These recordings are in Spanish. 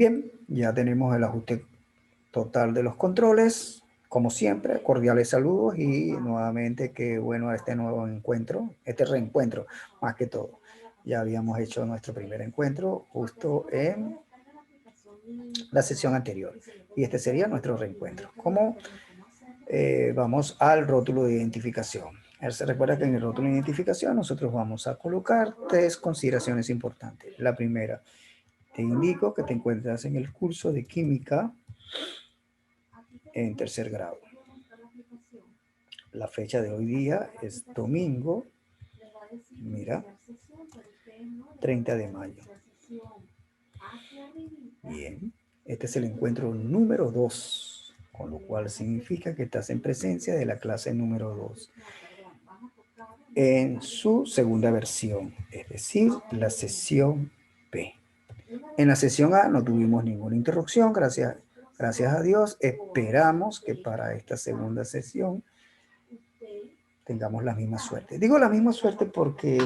Bien, ya tenemos el ajuste total de los controles. Como siempre, cordiales saludos y nuevamente qué bueno este nuevo encuentro, este reencuentro más que todo. Ya habíamos hecho nuestro primer encuentro justo en la sesión anterior y este sería nuestro reencuentro. ¿Cómo vamos al rótulo de identificación? Se recuerda que en el rótulo de identificación nosotros vamos a colocar tres consideraciones importantes. La primera, te indico que te encuentras en el curso de química en tercer grado. La fecha de hoy día es domingo, mira, 30 de mayo. Bien, este es el encuentro número 2, con lo cual significa que estás en presencia de la clase número 2 en su segunda versión, es decir, la sesión B. En la sesión A no tuvimos ninguna interrupción, gracias a Dios. Esperamos que para esta segunda sesión tengamos la misma suerte. Digo la misma suerte porque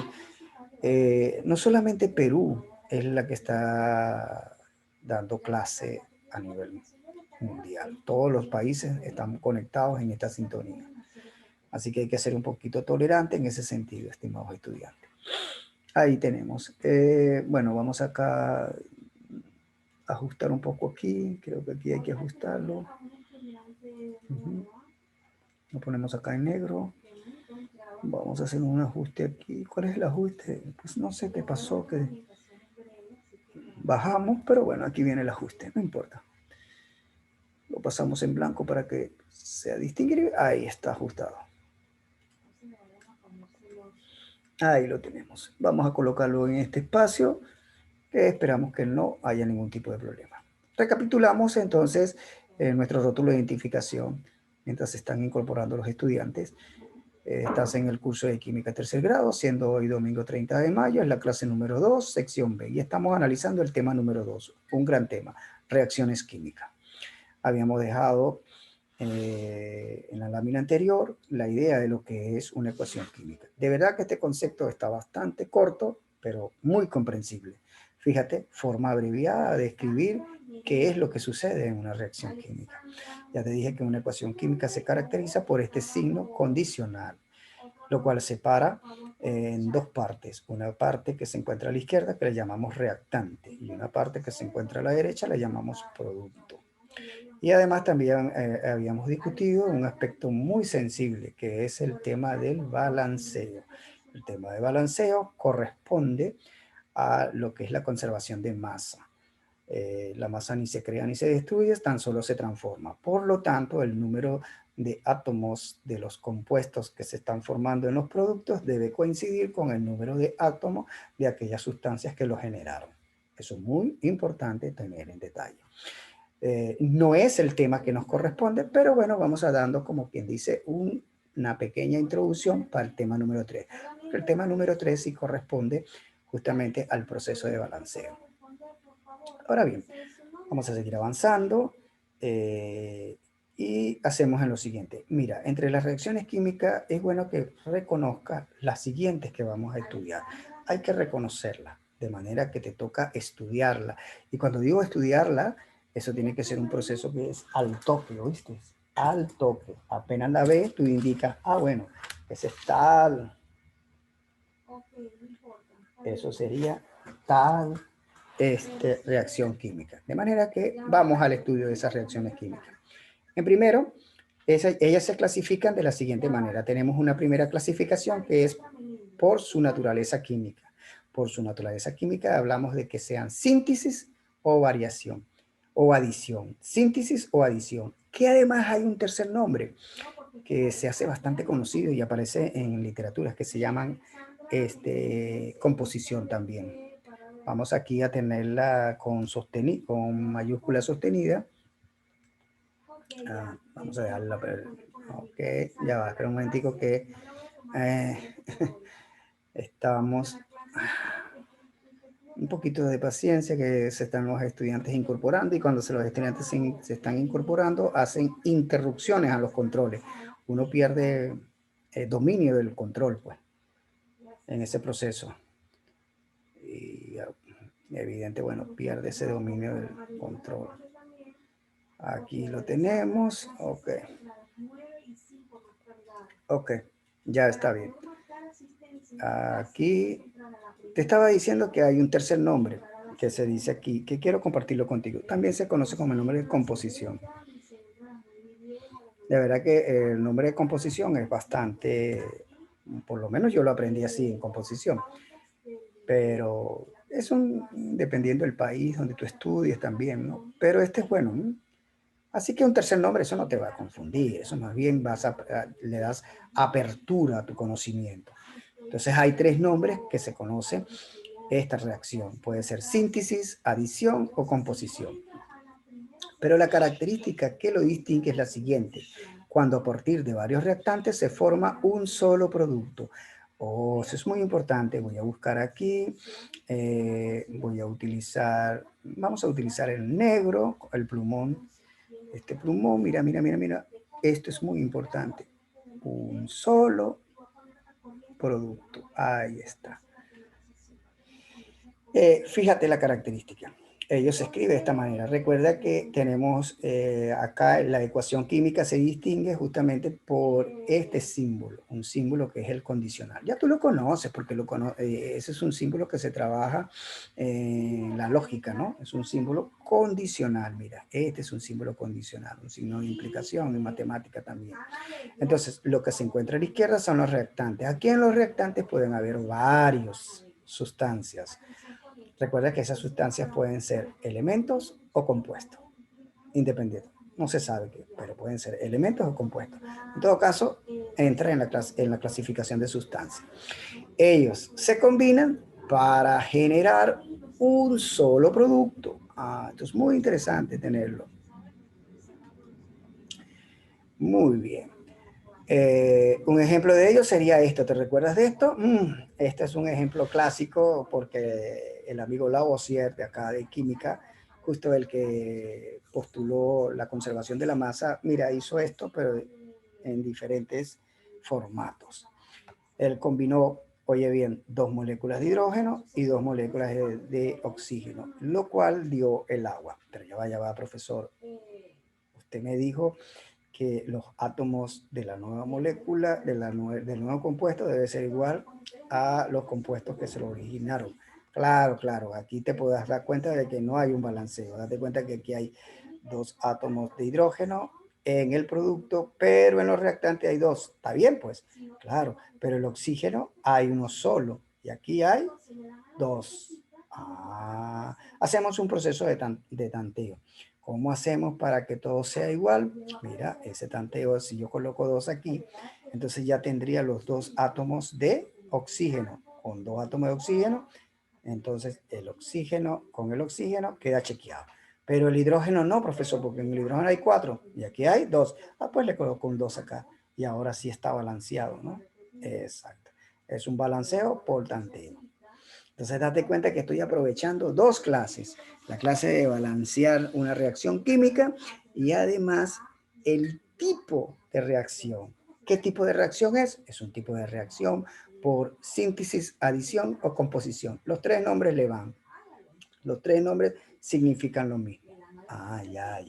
no solamente Perú es la que está dando clase a nivel mundial. Todos los países están conectados en esta sintonía. Así que hay que ser un poquito tolerante en ese sentido, estimados estudiantes. Ahí tenemos. Bueno, vamos acá a ajustar un poco aquí. Creo que aquí hay que ajustarlo. Lo ponemos acá en negro. Vamos a hacer un ajuste aquí. ¿Cuál es el ajuste? Pues no sé qué pasó, que bajamos, pero bueno, aquí viene el ajuste, no importa. Lo pasamos en blanco para que sea distinguible. Ahí está ajustado. Ahí lo tenemos. Vamos a colocarlo en este espacio, que esperamos que no haya ningún tipo de problema. Recapitulamos entonces nuestro rótulo de identificación mientras se están incorporando los estudiantes. Estás en el curso de química tercer grado, siendo hoy domingo 30 de mayo, es la clase número 2, sección B, y estamos analizando el tema número 2, un gran tema, reacciones químicas. Habíamos dejado en la lámina anterior la idea de lo que es una ecuación química. De verdad que este concepto está bastante corto, pero muy comprensible. Fíjate, forma abreviada de escribir qué es lo que sucede en una reacción química. Ya te dije que una ecuación química se caracteriza por este signo condicional, lo cual separa en dos partes. Una parte que se encuentra a la izquierda, que le llamamos reactante, y una parte que se encuentra a la derecha, le llamamos producto. Y además también habíamos discutido un aspecto muy sensible, que es el tema del balanceo. El tema de balanceo corresponde a lo que es la conservación de masa. La masa ni se crea ni se destruye, tan solo se transforma. Por lo tanto, el número de átomos de los compuestos que se están formando en los productos debe coincidir con el número de átomos de aquellas sustancias que lo generaron. Eso es muy importante tener en detalle. No es el tema que nos corresponde, pero bueno, vamos a dando, como quien dice, una pequeña introducción para el tema número 3. El tema número 3 sí corresponde justamente al proceso de balanceo. Ahora bien, vamos a seguir avanzando y hacemos en lo siguiente. Mira, entre las reacciones químicas es bueno que reconozcas las siguientes que vamos a estudiar. Hay que reconocerlas, de manera que te toca estudiarla. Y cuando digo estudiarla, eso tiene que ser un proceso que es al toque, ¿oíste? Al toque. Apenas la ves, tú indicas, ah, bueno, ese es tal. Eso sería tal reacción química. De manera que vamos al estudio de esas reacciones químicas. En primero, ellas se clasifican de la siguiente manera. Tenemos una primera clasificación que es por su naturaleza química. Por su naturaleza química hablamos de que sean síntesis o variación o adición. Síntesis o adición. Que además hay un tercer nombre que se hace bastante conocido y aparece en literaturas que se llaman composición también. Vamos aquí a tenerla con mayúscula sostenida. Vamos a dejarla. Ok, ya va, espera un momentico que estamos un poquito de paciencia, que se están los estudiantes incorporando, y cuando los estudiantes se están incorporando hacen interrupciones a los controles. Uno pierde dominio del control, pues, en ese proceso. Y Evidente, bueno, pierde ese dominio del control. Aquí lo tenemos. Ok. Ok, ya está bien. Aquí te estaba diciendo que hay un tercer nombre que se dice aquí, que quiero compartirlo contigo. También se conoce como el nombre de composición. De verdad que el nombre de composición es bastante, por lo menos yo lo aprendí así en composición, pero es dependiendo del país donde tú estudies también, ¿no? Pero este es bueno, ¿no? Así que un tercer nombre, eso no te va a confundir, eso más bien le das apertura a tu conocimiento. Entonces hay tres nombres que se conocen esta reacción. Puede ser síntesis, adición o composición. Pero la característica que lo distingue es la siguiente. Cuando a partir de varios reactantes se forma un solo producto. Oh, eso es muy importante. Voy a buscar aquí. Vamos a utilizar el negro, el plumón. Este plumón, mira, mira, mira, mira. Esto es muy importante. Un solo producto. Ahí está. Fíjate la característica. Ellos se escribe de esta manera. Recuerda que tenemos acá la ecuación química se distingue justamente por este símbolo, un símbolo que es el condicional. Ya tú lo conoces porque ese es un símbolo que se trabaja en la lógica, ¿no? Es un símbolo condicional, mira, este es un símbolo condicional, un signo de implicación en matemática también. Entonces, lo que se encuentra a la izquierda son los reactantes. Aquí en los reactantes pueden haber varias sustancias. Recuerda que esas sustancias pueden ser elementos o compuestos, independientes. No se sabe qué, pero pueden ser elementos o compuestos. En todo caso, entra en la clasificación de sustancias. Ellos se combinan para generar un solo producto. Esto es muy interesante tenerlo. Muy bien. Un ejemplo de ello sería esto. ¿Te recuerdas de esto? Este es un ejemplo clásico porque el amigo Lavoisier de acá de química, justo el que postuló la conservación de la masa, mira, hizo esto, pero en diferentes formatos. Él combinó, oye bien, 2 moléculas de hidrógeno y 2 moléculas de oxígeno, lo cual dio el agua. Pero ya va, profesor. Usted me dijo que los átomos de la nueva molécula, del nuevo compuesto, debe ser igual a los compuestos que se lo originaron. Claro, claro, aquí te puedes dar cuenta de que no hay un balanceo. Date cuenta que aquí hay 2 átomos de hidrógeno en el producto, pero en los reactantes hay 2. ¿Está bien? Pues claro, pero el oxígeno hay uno solo y aquí hay 2. Hacemos un proceso de tanteo. ¿Cómo hacemos para que todo sea igual? Mira, ese tanteo, si yo coloco 2 aquí, entonces ya tendría los 2 átomos de oxígeno. Con 2 átomos de oxígeno, entonces el oxígeno con el oxígeno queda chequeado. Pero el hidrógeno no, profesor, porque en el hidrógeno hay 4 y aquí hay 2. Pues le coloco un 2 acá y ahora sí está balanceado, ¿no? Exacto. Es un balanceo por tanteo. Entonces, date cuenta que estoy aprovechando 2 clases. La clase de balancear una reacción química y además el tipo de reacción. ¿Qué tipo de reacción es? Es un tipo de reacción por síntesis, adición o composición. Los 3 nombres le van. Los 3 nombres significan lo mismo. Ya.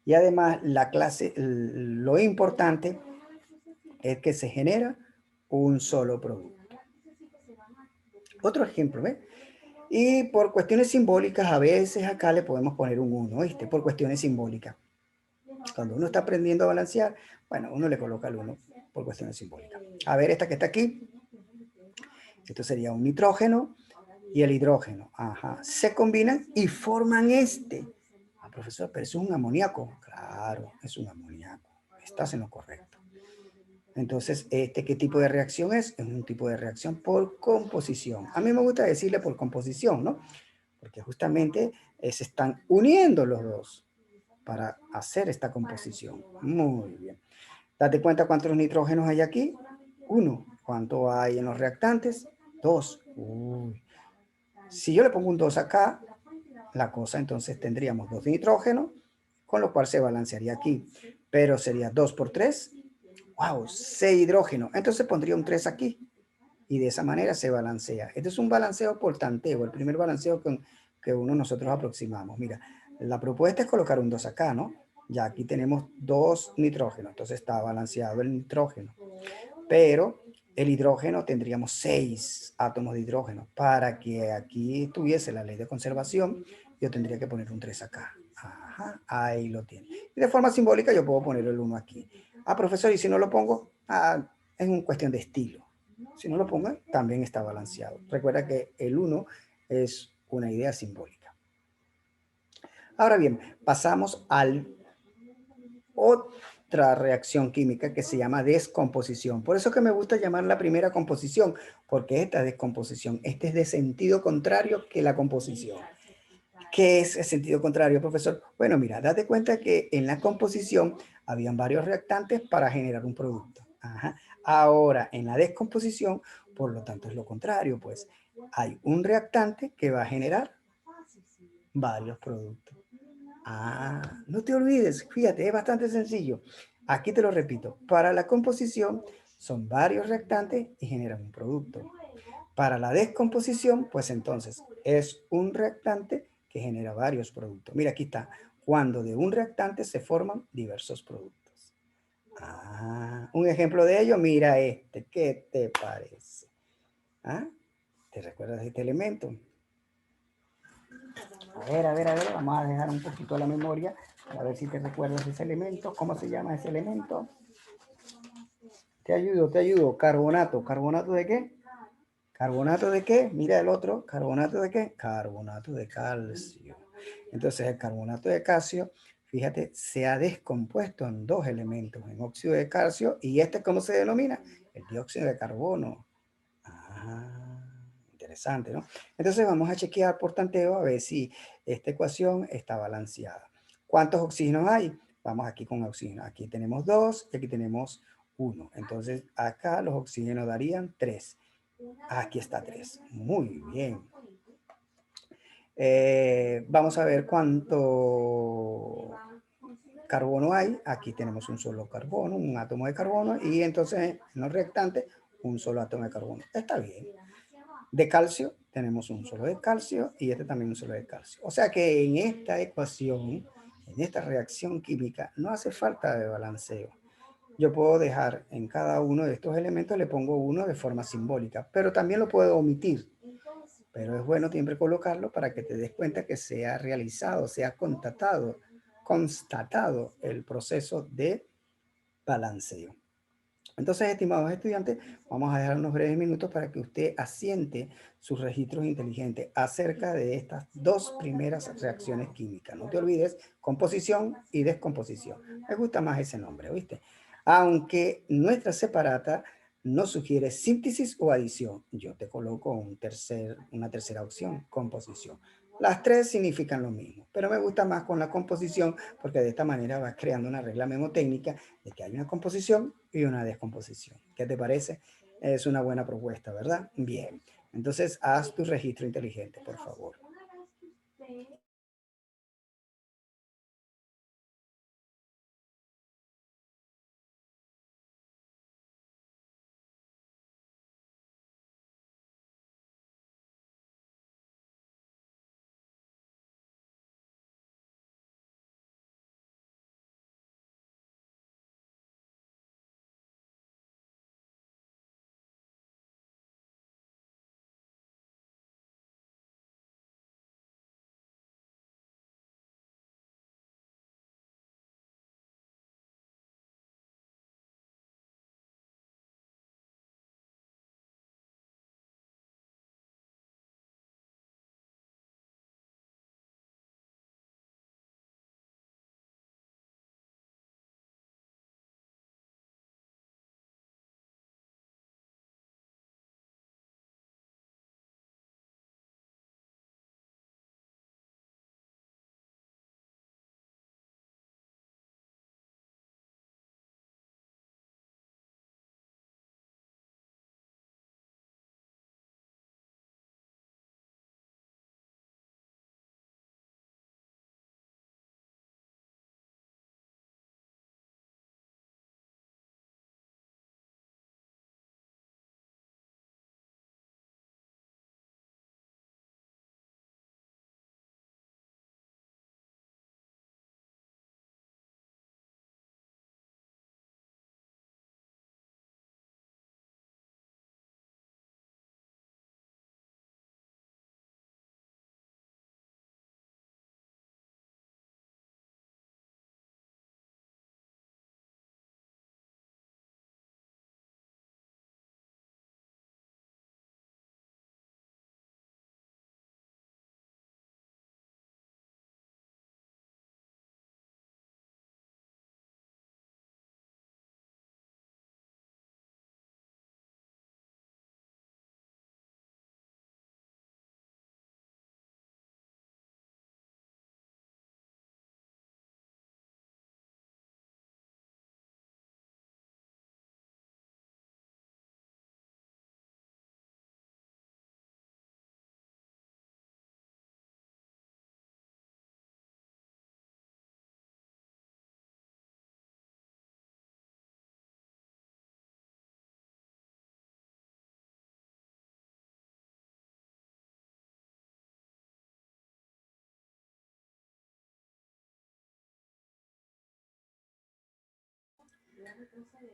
Y además, la clase, lo importante es que se genera un solo producto. Otro ejemplo, ¿ves? Y por cuestiones simbólicas, a veces acá le podemos poner un 1, ¿viste? Por cuestiones simbólicas. Cuando uno está aprendiendo a balancear, bueno, uno le coloca el 1 por cuestiones simbólicas. A ver, esta que está aquí, esto sería un nitrógeno y el hidrógeno. Se combinan y forman este. Profesor, pero es un amoníaco. Claro, es un amoníaco. Estás en lo correcto. Entonces, ¿qué tipo de reacción es? Es un tipo de reacción por composición. A mí me gusta decirle por composición, ¿no? Porque justamente se están uniendo los dos para hacer esta composición. Muy bien. Date cuenta cuántos nitrógenos hay aquí. 1. ¿Cuánto hay en los reactantes? 2. Si yo le pongo un 2 acá, la cosa entonces tendríamos 2 nitrógenos, con lo cual se balancearía aquí. Pero sería 2 por 3. ¡Wow! 6 hidrógenos. Entonces pondría un 3 aquí. y de esa manera se balancea. Este es un balanceo por tanteo, el primer balanceo que nosotros aproximamos. Mira, la propuesta es colocar un 2 acá, ¿no? Ya aquí tenemos 2 nitrógenos, entonces está balanceado el nitrógeno. Pero el hidrógeno tendríamos 6 átomos de hidrógeno. Para que aquí tuviese la ley de conservación, yo tendría que poner un 3 acá. Ajá, ahí lo tiene. Y de forma simbólica yo puedo poner el 1 aquí. Ah, profesor, y si no lo pongo, es una cuestión de estilo. Si no lo pongo, también está balanceado. Recuerda que el 1 es una idea simbólica. Ahora bien, pasamos al otra reacción química que se llama descomposición. Por eso que me gusta llamar la primera composición, porque esta descomposición, este es de sentido contrario que la composición. ¿Qué es el sentido contrario, profesor? Bueno, mira, date cuenta que en la composición habían varios reactantes para generar un producto. Ajá. Ahora, en la descomposición, por lo tanto, es lo contrario, pues hay un reactante que va a generar varios productos. No te olvides, fíjate, es bastante sencillo. Aquí te lo repito, para la composición son varios reactantes y generan un producto. Para la descomposición, pues entonces es un reactante que genera varios productos. Mira, aquí está, cuando de un reactante se forman diversos productos. Un ejemplo de ello, mira este, ¿qué te parece? ¿Te recuerdas de este elemento? A ver, vamos a dejar un poquito la memoria, a ver si te recuerdas de ese elemento. ¿Cómo se llama ese elemento? Te ayudo. Carbonato. ¿Carbonato de qué? ¿Carbonato de qué? Mira el otro. ¿Carbonato de qué? Carbonato de calcio. Entonces el carbonato de calcio, fíjate, se ha descompuesto en dos elementos, en óxido de calcio y este, ¿cómo se denomina? El dióxido de carbono. Interesante, ¿no? Entonces vamos a chequear por tanteo a ver si esta ecuación está balanceada. ¿Cuántos oxígenos hay? Vamos aquí con oxígeno. Aquí tenemos 2 y aquí tenemos 1. Entonces acá los oxígenos darían 3. Aquí está 3. Muy bien. Vamos a ver cuánto carbono hay. Aquí tenemos un solo carbono, un átomo de carbono. Y entonces en los reactantes, un solo átomo de carbono. Está bien. De calcio, tenemos un solo de calcio y este también un solo de calcio. O sea que en esta ecuación, en esta reacción química, no hace falta de balanceo. Yo puedo dejar en cada uno de estos elementos, le pongo uno de forma simbólica, pero también lo puedo omitir. Pero es bueno siempre colocarlo para que te des cuenta que se ha realizado, se ha constatado el proceso de balanceo. Entonces, estimados estudiantes, vamos a dejar unos breves minutos para que usted asiente sus registros inteligentes acerca de estas dos primeras reacciones químicas. No te olvides, composición y descomposición. Me gusta más ese nombre, ¿oíste? Aunque nuestra separata no sugiere síntesis o adición, yo te coloco una tercera opción, composición. Las tres significan lo mismo, pero me gusta más con la composición porque de esta manera vas creando una regla memotécnica de que hay una composición y una descomposición. ¿Qué te parece? Es una buena propuesta, ¿verdad? Bien. Entonces, haz tu registro inteligente, por favor.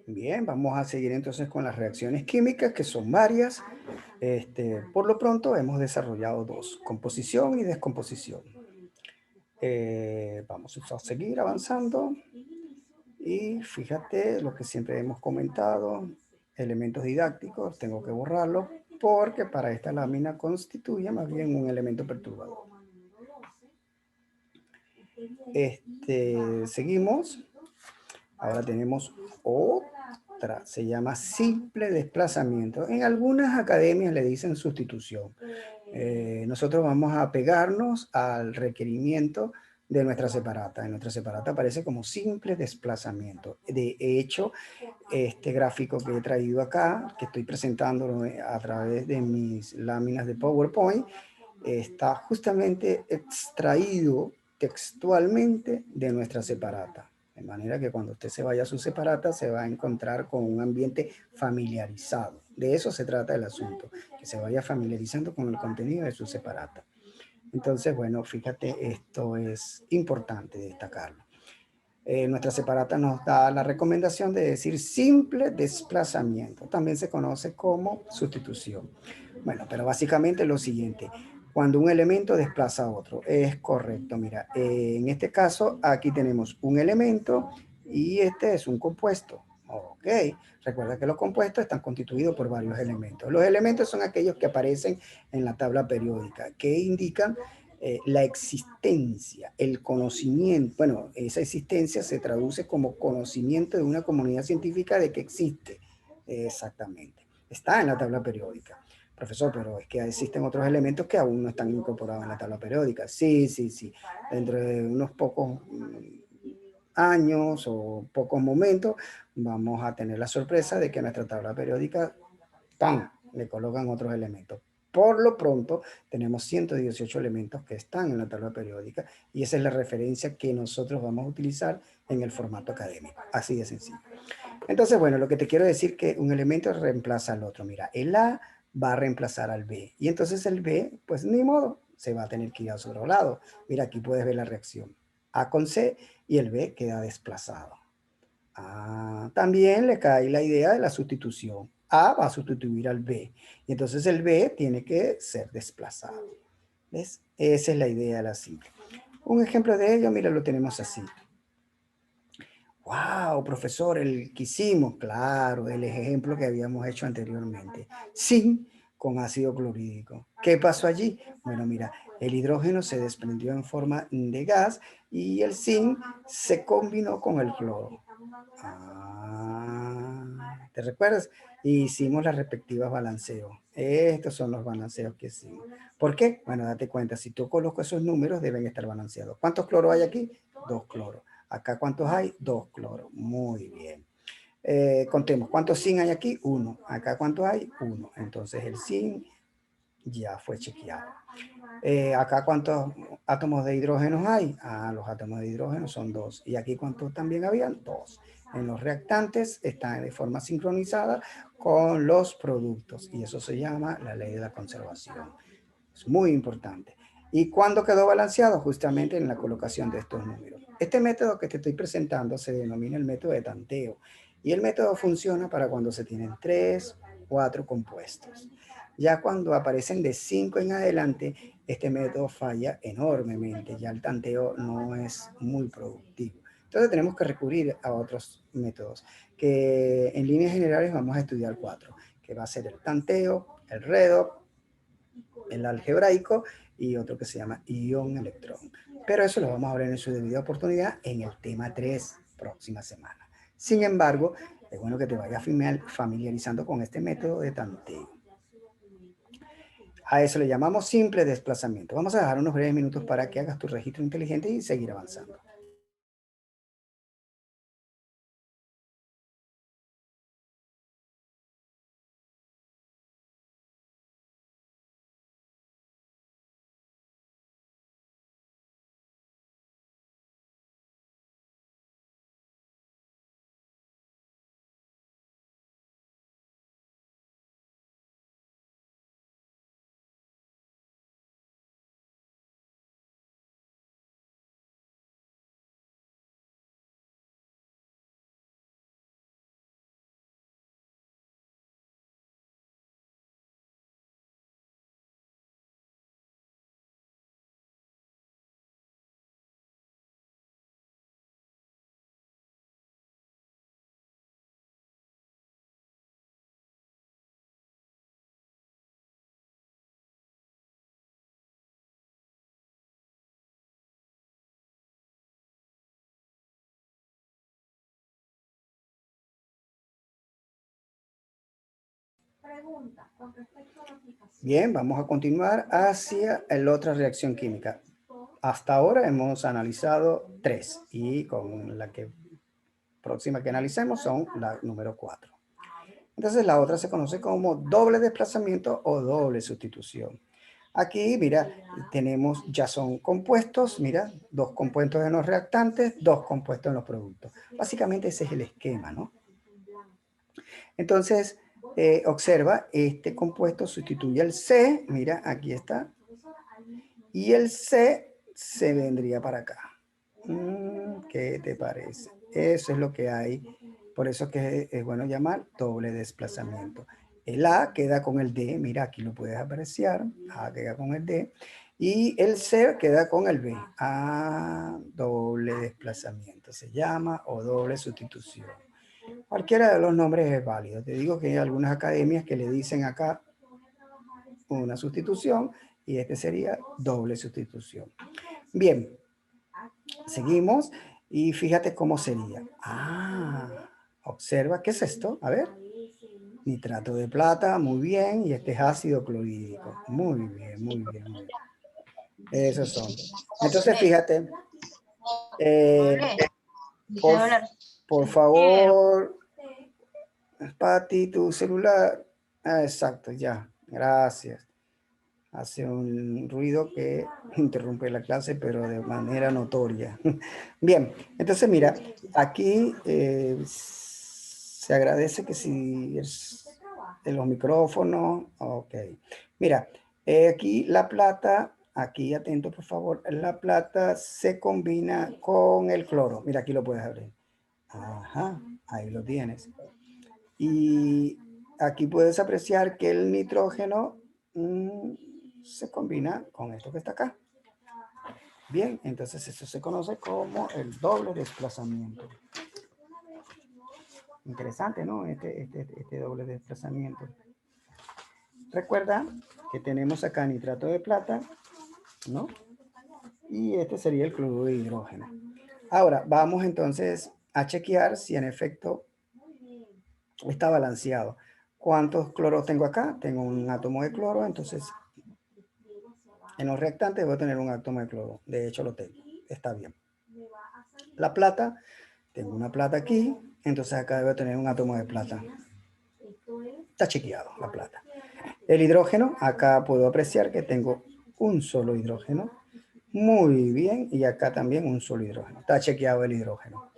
Bien, vamos a seguir entonces con las reacciones químicas, que son varias. Por lo pronto hemos desarrollado dos, composición y descomposición. Vamos a seguir avanzando y fíjate lo que siempre hemos comentado, elementos didácticos, tengo que borrarlo porque para esta lámina constituye más bien un elemento perturbador. Seguimos. Ahora tenemos otra, se llama simple desplazamiento. En algunas academias le dicen sustitución. Nosotros vamos a pegarnos al requerimiento de nuestra separata. En nuestra separata aparece como simple desplazamiento. De hecho, este gráfico que he traído acá, que estoy presentándolo a través de mis láminas de PowerPoint, está justamente extraído textualmente de nuestra separata. De manera que cuando usted se vaya a su separata se va a encontrar con un ambiente familiarizado. De eso se trata el asunto, que se vaya familiarizando con el contenido de su separata. Entonces, bueno, fíjate, esto es importante destacarlo. Nuestra separata nos da la recomendación de decir simple desplazamiento. También se conoce como sustitución. Bueno, pero básicamente lo siguiente. Cuando un elemento desplaza a otro, es correcto. Mira, en este caso, aquí tenemos un elemento y este es un compuesto. Ok, recuerda que los compuestos están constituidos por varios elementos. Los elementos son aquellos que aparecen en la tabla periódica, que indican la existencia, el conocimiento. Bueno, esa existencia se traduce como conocimiento de una comunidad científica de que existe. Exactamente. Está en la tabla periódica. Profesor, pero es que existen otros elementos que aún no están incorporados en la tabla periódica. Sí, sí, sí. Dentro de unos pocos años o pocos momentos vamos a tener la sorpresa de que en nuestra tabla periódica, ¡pam!, le colocan otros elementos. Por lo pronto, tenemos 118 elementos que están en la tabla periódica y esa es la referencia que nosotros vamos a utilizar en el formato académico. Así de sencillo. Entonces, bueno, lo que te quiero decir es que un elemento reemplaza al otro. Mira, el A va a reemplazar al B. Y entonces el B, pues ni modo, se va a tener que ir a su otro lado. Mira, aquí puedes ver la reacción. A con C y el B queda desplazado. También le cae la idea de la sustitución. A va a sustituir al B. Y entonces el B tiene que ser desplazado. ¿Ves? Esa es la idea de la simple. Un ejemplo de ello, mira, lo tenemos así. Wow, profesor, el que hicimos, claro, el ejemplo que habíamos hecho anteriormente. Zinc con ácido clorhídrico. ¿Qué pasó allí? Bueno, mira, el hidrógeno se desprendió en forma de gas y el zinc se combinó con el cloro. ¿Te recuerdas? Hicimos las respectivas balanceos. Estos son los balanceos que hicimos. ¿Por qué? Bueno, date cuenta, si tú colocas esos números deben estar balanceados. ¿Cuántos cloros hay aquí? 2 cloros. Acá, ¿cuántos hay? 2 cloros. Muy bien. Contemos, ¿cuántos zinc hay aquí? 1. Acá, ¿cuántos hay? 1. Entonces, el zinc ya fue chequeado. Acá, ¿cuántos átomos de hidrógeno hay? Los átomos de hidrógeno son 2. ¿Y aquí cuántos también habían? 2. En los reactantes están de forma sincronizada con los productos. Y eso se llama la ley de la conservación. Es muy importante. ¿Y cuándo quedó balanceado? Justamente en la colocación de estos números. Este método que te estoy presentando se denomina el método de tanteo. Y el método funciona para cuando se tienen 3, 4 compuestos. Ya cuando aparecen de 5 en adelante, este método falla enormemente. Ya el tanteo no es muy productivo. Entonces tenemos que recurrir a otros métodos, que en líneas generales vamos a estudiar 4, que va a ser el tanteo, el redox, el algebraico y otro que se llama ion-electrón. Pero eso lo vamos a ver en su debida oportunidad en el tema 3, próxima semana. Sin embargo, es bueno que te vayas familiarizando con este método de tanteo. A eso le llamamos simple desplazamiento. Vamos a dejar unos breves minutos para que hagas tu registro inteligente y seguir avanzando. Bien, vamos a continuar hacia la otra reacción química. Hasta ahora hemos analizado 3 y con la próxima que analicemos son la número 4. Entonces la otra se conoce como doble desplazamiento o doble sustitución. Aquí, mira, tenemos, ya son compuestos, mira, 2 compuestos en los reactantes, 2 compuestos en los productos. Básicamente ese es el esquema, ¿no? Entonces, observa, este compuesto sustituye al C, mira, aquí está, y el C se vendría para acá. ¿Qué te parece? Eso es lo que hay. Por eso que es bueno llamar doble desplazamiento. El A queda con el D, mira, aquí lo puedes apreciar. A queda con el D. Y el C queda con el B. Doble desplazamiento se llama o doble sustitución. Cualquiera de los nombres es válido. Te digo que hay algunas academias que le dicen acá una sustitución y este sería doble sustitución. Bien, seguimos y fíjate cómo sería. Observa, ¿qué es esto? A ver. Nitrato de plata, muy bien, y este es ácido clorhídrico. Muy bien, muy bien, muy bien. Esos son. Entonces, fíjate, por, por favor, Pati, tu celular. Exacto, ya, gracias. Hace un ruido que interrumpe la clase, pero de manera notoria. Bien, entonces mira, aquí se agradece que si es de los micrófonos, ok. Mira, aquí la plata, aquí atento por favor, la plata se combina con el cloro. Mira, aquí lo puedes abrir. Ajá, ahí lo tienes. Y aquí puedes apreciar que el nitrógeno se combina con esto que está acá. Bien, entonces eso se conoce como el doble desplazamiento. Interesante, ¿no? Este doble desplazamiento. Recuerda que tenemos acá nitrato de plata, ¿no? Y este sería el cloruro de hidrógeno. Ahora, vamos entonces a chequear si en efecto está balanceado. ¿Cuántos cloros tengo acá? Tengo un átomo de cloro, entonces en los reactantes voy a tener un átomo de cloro. De hecho lo tengo, está bien. La plata, tengo una plata aquí, entonces acá debo tener un átomo de plata. Está chequeado la plata. El hidrógeno, acá puedo apreciar que tengo un solo hidrógeno. Muy bien, y acá también un solo hidrógeno. Está chequeado el hidrógeno.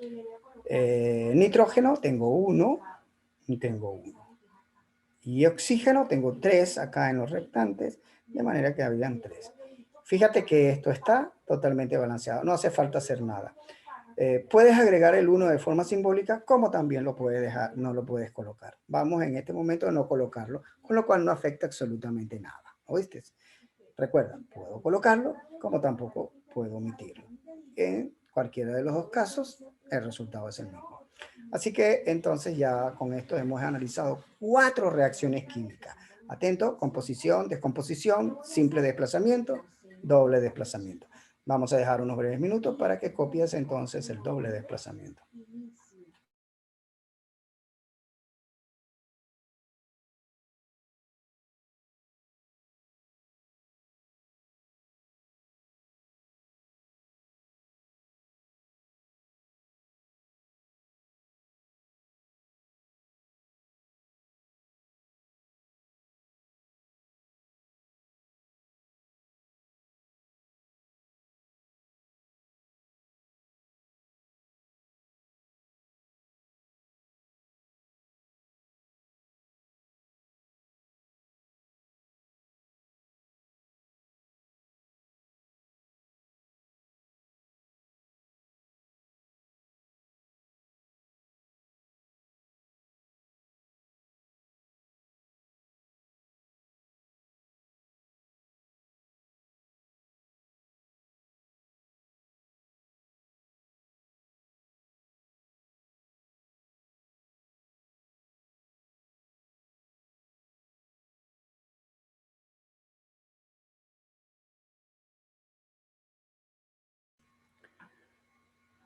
Nitrógeno, tengo uno y tengo uno. Y oxígeno, tengo 3 acá en los reactantes, de manera que habían 3. Fíjate que esto está totalmente balanceado, no hace falta hacer nada. Puedes agregar el 1 de forma simbólica, como también lo puedes dejar, no lo puedes colocar. Vamos en este momento a no colocarlo, con lo cual no afecta absolutamente nada. ¿Oíste? Recuerda, puedo colocarlo, como tampoco puedo omitirlo. En cualquiera de los dos casos, el resultado es el mismo. Así que entonces ya con esto hemos analizado 4 reacciones químicas. Atento, composición, descomposición, simple desplazamiento, doble desplazamiento. Vamos a dejar unos breves minutos para que copies entonces el doble desplazamiento.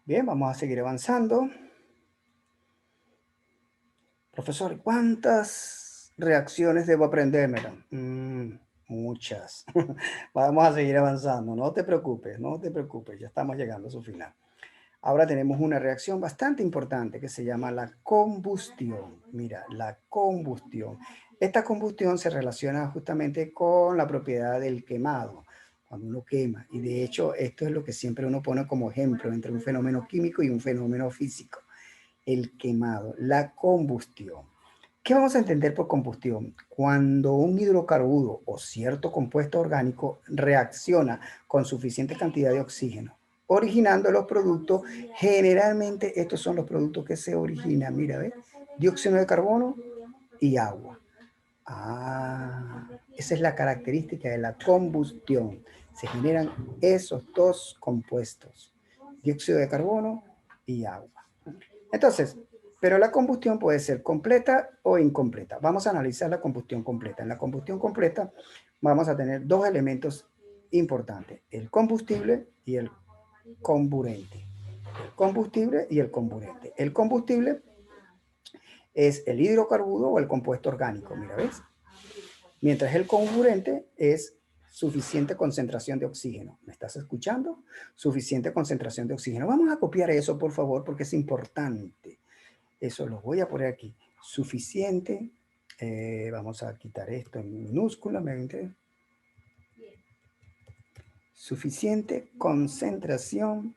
Bien, vamos a seguir avanzando. Profesor, ¿cuántas reacciones debo aprendérmela? Muchas. Vamos a seguir avanzando. No te preocupes, no te preocupes. Ya estamos llegando a su final. Ahora tenemos una reacción bastante importante que se llama la combustión. Mira, la combustión. Esta combustión se relaciona justamente con la propiedad del quemado, cuando uno quema. Y de hecho, esto es lo que siempre uno pone como ejemplo entre un fenómeno químico y un fenómeno físico. El quemado, la combustión. ¿Qué vamos a entender por combustión? Cuando un hidrocarburo o cierto compuesto orgánico reacciona con suficiente cantidad de oxígeno, originando los productos. Generalmente estos son los productos que se originan, mira, ¿ves? Dióxido de carbono y agua. Esa es la característica de la combustión. Se generan esos dos compuestos, dióxido de carbono y agua. Entonces, pero la combustión puede ser completa o incompleta. Vamos a analizar la combustión completa. En la combustión completa vamos a tener dos elementos importantes, el combustible y el comburente. El combustible y el comburente. El combustible es el hidrocarburo o el compuesto orgánico, mira, ¿ves? Mientras el comburente es suficiente concentración de oxígeno. ¿Me estás escuchando? Suficiente concentración de oxígeno. Vamos a copiar eso, por favor, porque es importante. Eso lo voy a poner aquí. Suficiente. Vamos a quitar esto en minúscula. Suficiente concentración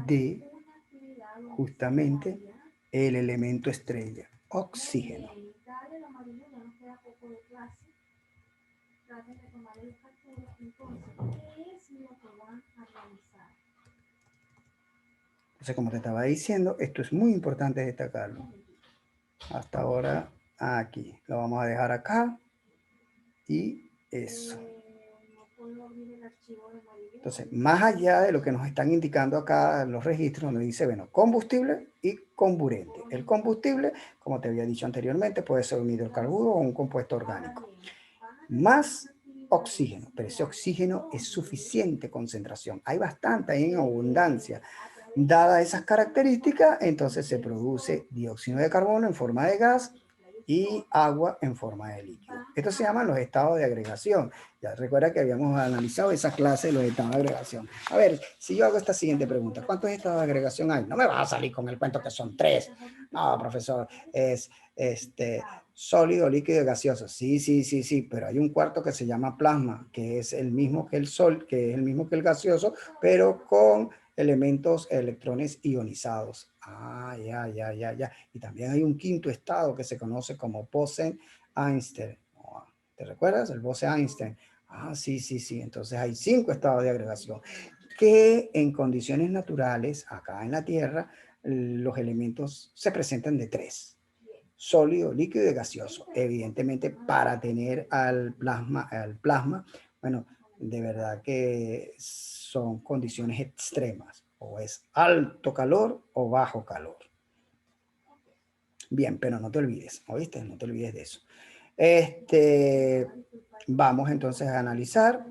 de justamente el elemento estrella, oxígeno. Entonces, como te estaba diciendo, esto es muy importante destacarlo. Hasta ahora, aquí. Lo vamos a dejar acá. Y eso. Entonces, más allá de lo que nos están indicando acá los registros, nos dice, bueno, combustible y comburente. El combustible, como te había dicho anteriormente, puede ser un hidrocarburo o un compuesto orgánico. Más oxígeno, pero ese oxígeno es suficiente concentración. Hay bastante, hay en abundancia. Dadas esas características, entonces se produce dióxido de carbono en forma de gas y agua en forma de líquido. Estos se llaman los estados de agregación. Ya recuerda que habíamos analizado esa clase de los estados de agregación. A ver, si yo hago esta siguiente pregunta, ¿cuántos estados de agregación hay? No me vas a salir con el cuento que son 3. No, profesor, es sólido, líquido y gaseoso. Sí, sí, sí, sí, pero hay un cuarto que se llama plasma, que es el mismo que el sol, que es el mismo que el gaseoso, pero con elementos, electrones ionizados. Ya. Y también hay un quinto estado que se conoce como Bose-Einstein. ¿Te recuerdas? El Bose-Einstein. Sí, sí, sí. Entonces hay 5 estados de agregación que en condiciones naturales, acá en la Tierra, los elementos se presentan de 3. Sólido, líquido y gaseoso. Evidentemente, para tener al plasma, bueno, de verdad que son condiciones extremas, o es alto calor o bajo calor. Bien, pero no te olvides, ¿oíste? No te olvides de eso. Vamos entonces a analizar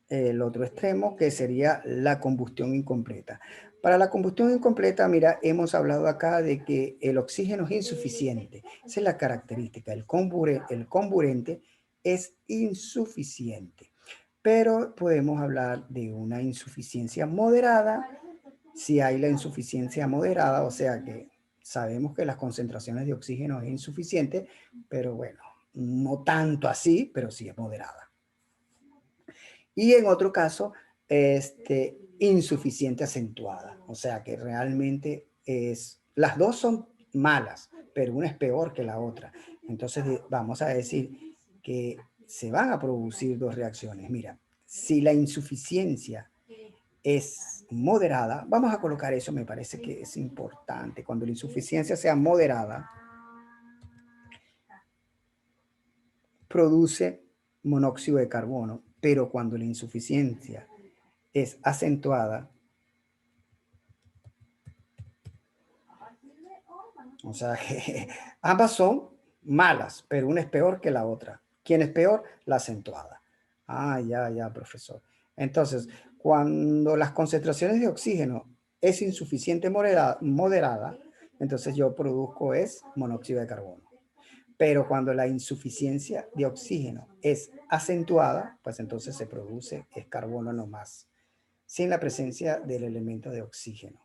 el otro extremo, que sería la combustión incompleta. Para la combustión incompleta, mira, hemos hablado acá de que el oxígeno es insuficiente. Esa es la característica. El comburente es insuficiente. Pero podemos hablar de una insuficiencia moderada. Si hay la insuficiencia moderada, o sea que sabemos que las concentraciones de oxígeno es insuficiente, pero bueno, no tanto así, pero sí es moderada. Y en otro caso, insuficiente acentuada. O sea que realmente las dos son malas, pero una es peor que la otra. Entonces vamos a decir que se van a producir dos reacciones. Mira, si la insuficiencia es moderada, vamos a colocar eso, me parece que es importante. Cuando la insuficiencia sea moderada, produce monóxido de carbono, pero cuando la insuficiencia es acentuada, o sea que ambas son malas, pero una es peor que la otra. ¿Quién es peor? La acentuada. Ya, profesor. Entonces, cuando las concentraciones de oxígeno es insuficiente moderada, entonces yo produzco es monóxido de carbono. Pero cuando la insuficiencia de oxígeno es acentuada, pues entonces se produce es carbono nomás, sin la presencia del elemento de oxígeno.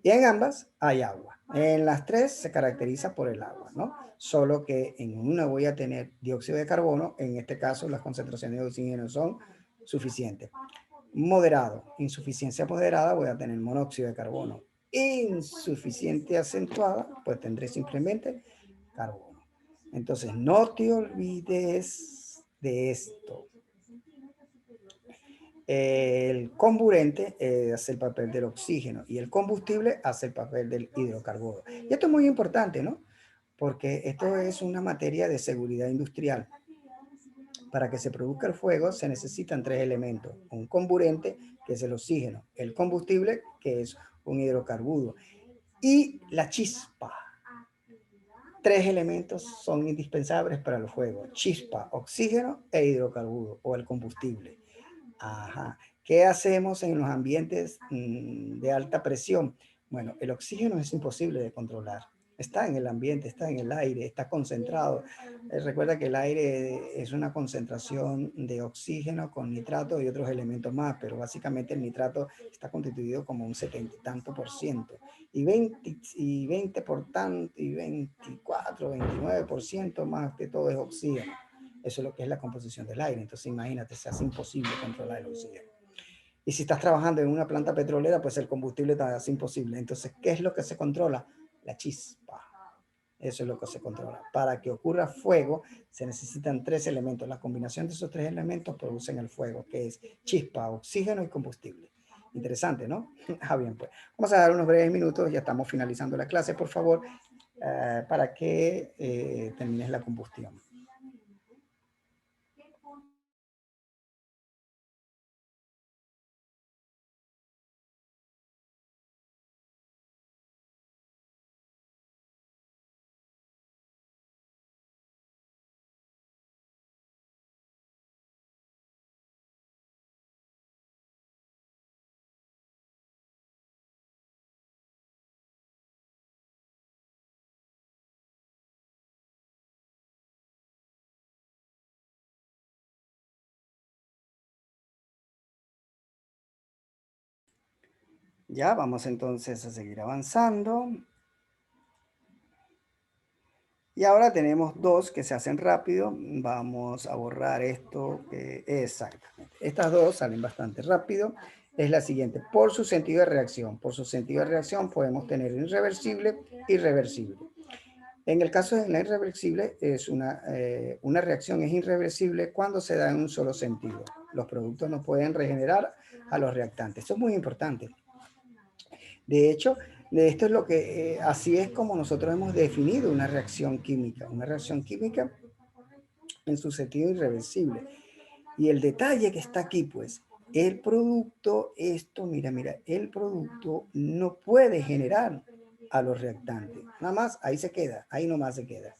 Y en ambas hay agua. En las tres se caracteriza por el agua, ¿no? Solo que en una voy a tener dióxido de carbono, en este caso las concentraciones de oxígeno son suficientes. Moderado, insuficiencia moderada, voy a tener monóxido de carbono. Insuficiente acentuada, pues tendré simplemente carbono. Entonces, no te olvides de esto. El comburente hace el papel del oxígeno y el combustible hace el papel del hidrocarburo. Y esto es muy importante, ¿no? Porque esto es una materia de seguridad industrial. Para que se produzca el fuego se necesitan tres elementos. Un comburente, que es el oxígeno, el combustible, que es un hidrocarburo, y la chispa. Tres elementos son indispensables para el fuego: chispa, oxígeno e hidrocarburo o el combustible. Ajá. ¿Qué hacemos en los ambientes de alta presión? Bueno, el oxígeno es imposible de controlar. Está en el ambiente, está en el aire, está concentrado. Recuerda que el aire es una concentración de oxígeno con nitrato y otros elementos más, pero básicamente el nitrato está constituido como un 70 y tanto por ciento. Y 20 por tanto, y 24, 29% más de todo es oxígeno. Eso es lo que es la composición del aire. Entonces, imagínate, se hace imposible controlar el oxígeno. Y si estás trabajando en una planta petrolera, pues el combustible te hace imposible. Entonces, ¿qué es lo que se controla? La chispa. Eso es lo que se controla. Para que ocurra fuego, se necesitan tres elementos. La combinación de esos tres elementos producen el fuego, que es chispa, oxígeno y combustible. Interesante, ¿no? Ah, bien, pues vamos a dar unos breves minutos. Ya estamos finalizando la clase, por favor, para que termines la combustión. Ya, vamos entonces a seguir avanzando. Y ahora tenemos dos que se hacen rápido. Vamos a borrar esto. Exactamente. Estas dos salen bastante rápido. Es la siguiente. Por su sentido de reacción. Por su sentido de reacción podemos tener irreversible y reversible. En el caso de la irreversible, una reacción es irreversible cuando se da en un solo sentido. Los productos no pueden regenerar a los reactantes. Esto es muy importante. De hecho, de esto es lo que, así es como nosotros hemos definido una reacción química. Una reacción química en su sentido irreversible. Y el detalle que está aquí, pues, el producto, mira, el producto no puede generar a los reactantes. Nada más, ahí se queda, ahí nomás se queda.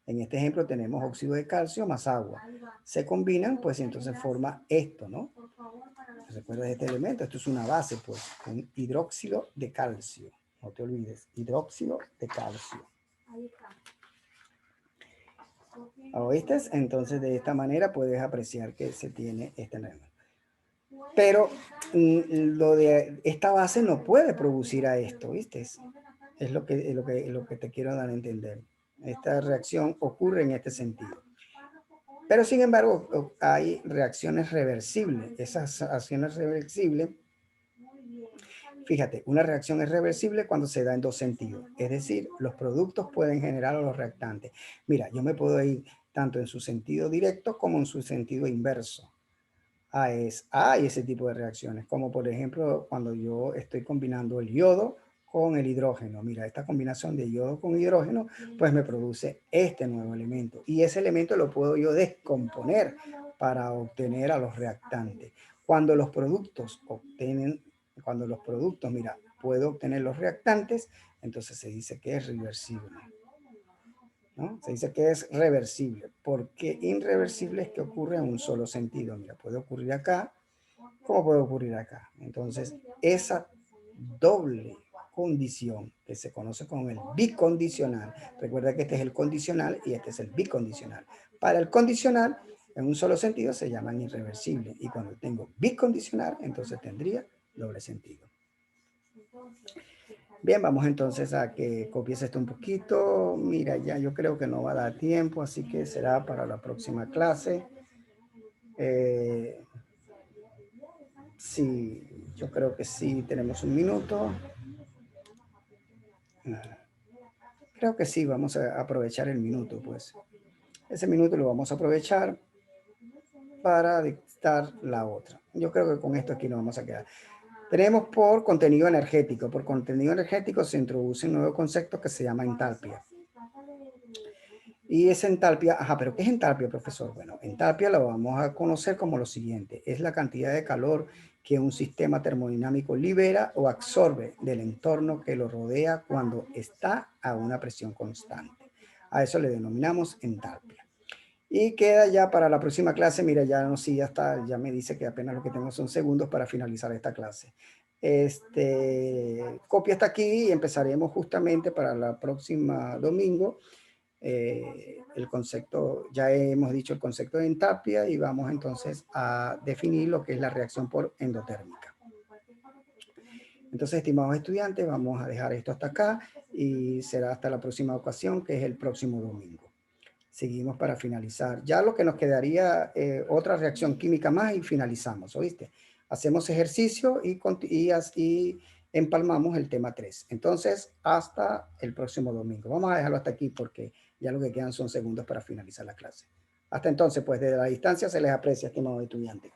En este ejemplo tenemos óxido de calcio más agua. Se combinan, pues, y entonces forma esto, ¿no? ¿Recuerdas este elemento? Esto es una base, pues, un hidróxido de calcio. No te olvides, hidróxido de calcio. ¿Oíste? Entonces, de esta manera puedes apreciar que se tiene este elemento. Pero lo de esta base no puede producir a esto, ¿viste? Es lo que te quiero dar a entender. Esta reacción ocurre en este sentido. Pero sin embargo, hay reacciones reversibles. Esas acciones reversibles, fíjate, una reacción es reversible cuando se da en dos sentidos. Es decir, los productos pueden generar a los reactantes. Mira, yo me puedo ir tanto en su sentido directo como en su sentido inverso. Hay ese tipo de reacciones, como por ejemplo cuando yo estoy combinando el yodo con el hidrógeno. Mira, esta combinación de yodo con hidrógeno, pues me produce este nuevo elemento. Y ese elemento lo puedo yo descomponer para obtener a los reactantes. Cuando los productos mira, puedo obtener los reactantes, entonces se dice que es reversible, ¿no? Se dice que es reversible, porque irreversible es que ocurre en un solo sentido. Mira, puede ocurrir acá, como puede ocurrir acá. Entonces, esa doble condición que se conoce como el bicondicional. Recuerda que este es el condicional y este es el bicondicional. Para el condicional, en un solo sentido se llaman irreversibles. Y cuando tengo bicondicional, entonces tendría doble sentido. Bien, vamos entonces a que copies esto un poquito. Mira, ya yo creo que no va a dar tiempo, así que será para la próxima clase. Sí, yo creo que sí, tenemos un minuto. Creo que sí, vamos a aprovechar el minuto, pues. Ese minuto lo vamos a aprovechar para dictar la otra. Yo creo que con esto aquí nos vamos a quedar. Tenemos por contenido energético. Por contenido energético se introduce un nuevo concepto que se llama entalpia. Y esa entalpia, pero ¿qué es entalpia, profesor? Bueno, entalpia lo vamos a conocer como lo siguiente. Es la cantidad de calor que un sistema termodinámico libera o absorbe del entorno que lo rodea cuando está a una presión constante. A eso le denominamos entalpia. Y queda ya para la próxima clase. Mira, ya no, sí, ya está, ya me dice que apenas lo que tengo son segundos para finalizar esta clase. Copia está aquí y empezaremos justamente para la próxima domingo. El concepto, ya hemos dicho el concepto de entalpia y vamos entonces a definir lo que es la reacción por endotérmica. Entonces, estimados estudiantes, vamos a dejar esto hasta acá y será hasta la próxima ocasión, que es el próximo domingo. Seguimos para finalizar. Ya lo que nos quedaría, otra reacción química más y finalizamos, ¿oíste? Hacemos ejercicio y así empalmamos el tema 3. Entonces, hasta el próximo domingo. Vamos a dejarlo hasta aquí porque ya lo que quedan son segundos para finalizar la clase. Hasta entonces, pues desde la distancia se les aprecia, estimados estudiantes.